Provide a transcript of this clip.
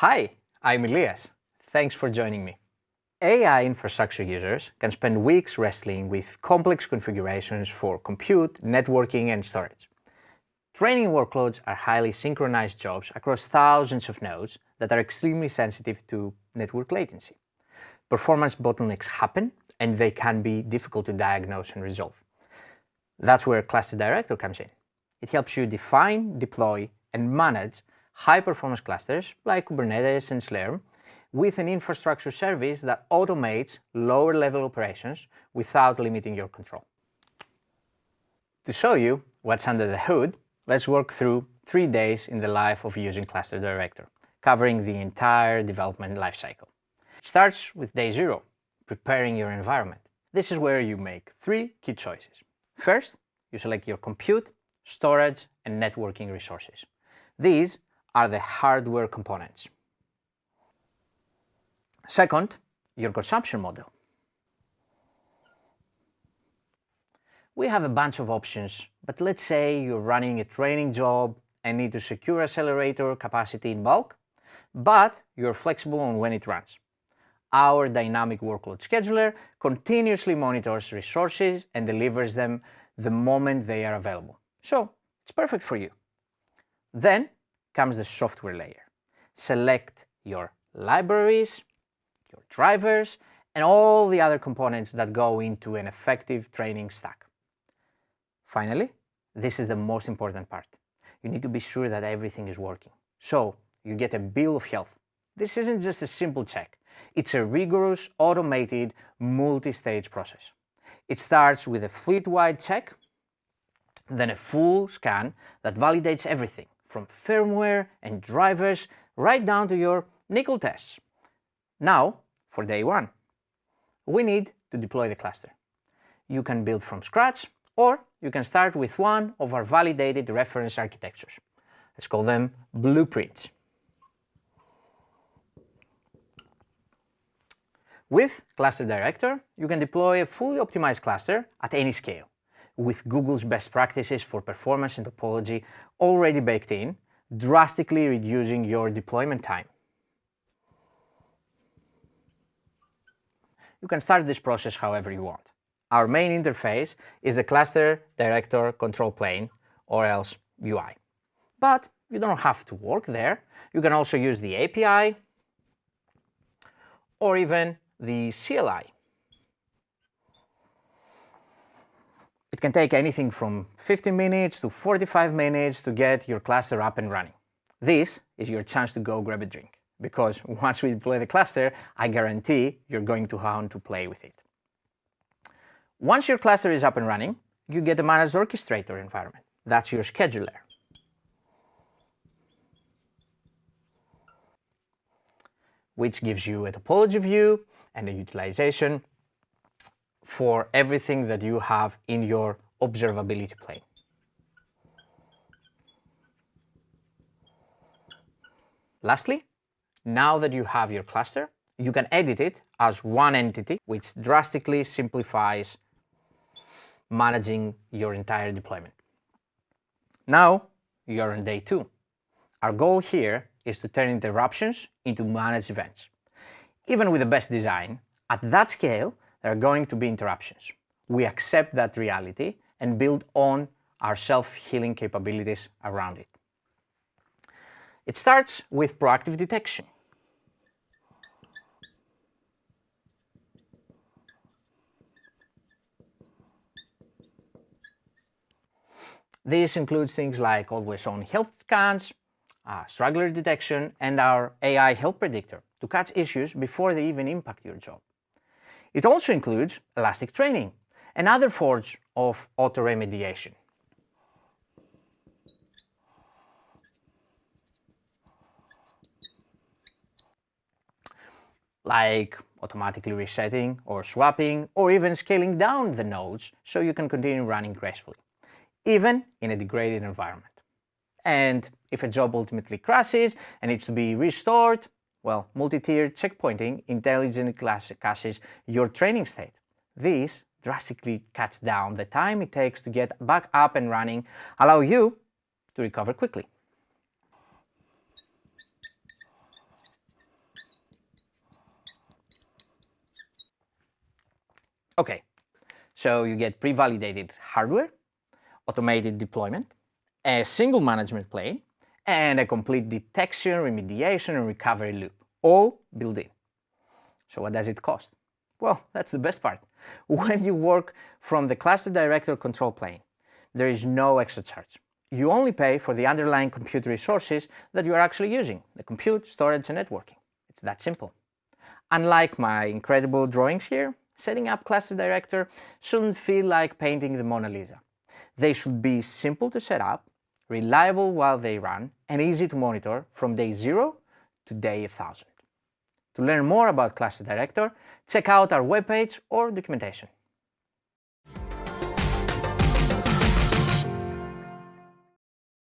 Hi, I'm Ilias. Thanks for joining me. AI infrastructure users can spend weeks wrestling with complex configurations for compute, networking, and storage. Training workloads are highly synchronized jobs across thousands of nodes that are extremely sensitive to network latency. Performance bottlenecks happen, and they can be difficult to diagnose and resolve. That's where Cluster Director comes in. It helps you define, deploy, and manage high-performance clusters like Kubernetes and Slurm with an infrastructure service that automates lower-level operations without limiting your control. To show you what's under the hood, let's walk through 3 days in the life of using Cluster Director, covering the entire development lifecycle. It starts with day 0, preparing your environment. This is where you make 3 key choices. First, you select your compute, storage, and networking resources. These are the hardware components. Second, your consumption model. We have a bunch of options, but let's say you're running a training job and need to secure accelerator capacity in bulk, but you're flexible on when it runs. Our dynamic workload scheduler continuously monitors resources and delivers them the moment they are available. So it's perfect for you. Then comes the software layer. Select your libraries, your drivers, and all the other components that go into an effective training stack. Finally, this is the most important part. You need to be sure that everything is working. So you get a bill of health. This isn't just a simple check. It's a rigorous, automated, multi-stage process. It starts with a fleet-wide check, then a full scan that validates everything, from firmware and drivers right down to your nickel tests. Now, for day 1, we need to deploy the cluster. You can build from scratch, or you can start with one of our validated reference architectures. Let's call them blueprints. With Cluster Director, you can deploy a fully optimized cluster at any scale, with Google's best practices for performance and topology already baked in, drastically reducing your deployment time. You can start this process however you want. Our main interface is the Cluster Director control plane, or else UI. But you don't have to work there. You can also use the API or even the CLI. It can take anything from 15 minutes to 45 minutes to get your cluster up and running. This is your chance to go grab a drink, because once we deploy the cluster, I guarantee you're going to want to play with it. Once your cluster is up and running, you get a managed orchestrator environment. That's your scheduler. Which gives you a topology view and a utilization for everything that you have in your observability plane. Lastly, now that you have your cluster, you can edit it as one entity, which drastically simplifies managing your entire deployment. Now you are on day 2. Our goal here is to turn interruptions into managed events. Even with the best design, at that scale, there are going to be interruptions. We accept that reality and build on our self-healing capabilities around it. It starts with proactive detection. This includes things like always-on health scans, straggler detection, and our AI health predictor to catch issues before they even impact your job. It also includes elastic training and other forms of auto-remediation. Like automatically resetting or swapping or even scaling down the nodes so you can continue running gracefully, even in a degraded environment. And if a job ultimately crashes and needs to be restored, well, multi-tiered checkpointing intelligently caches your training state. This drastically cuts down the time it takes to get back up and running, allow you to recover quickly. Okay, so you get pre-validated hardware, automated deployment, a single management plane, and a complete detection, remediation, and recovery loop, all built in. So what does it cost? Well, that's the best part. When you work from the cluster director control plane, there is no extra charge. You only pay for the underlying compute resources that you are actually using, the compute, storage, and networking. It's that simple. Unlike my incredible drawings here, setting up cluster director shouldn't feel like painting the Mona Lisa. They should be simple to set up, reliable while they run, and easy to monitor from day 0 to day 1000. To learn more about Cluster Director, check out our webpage or documentation.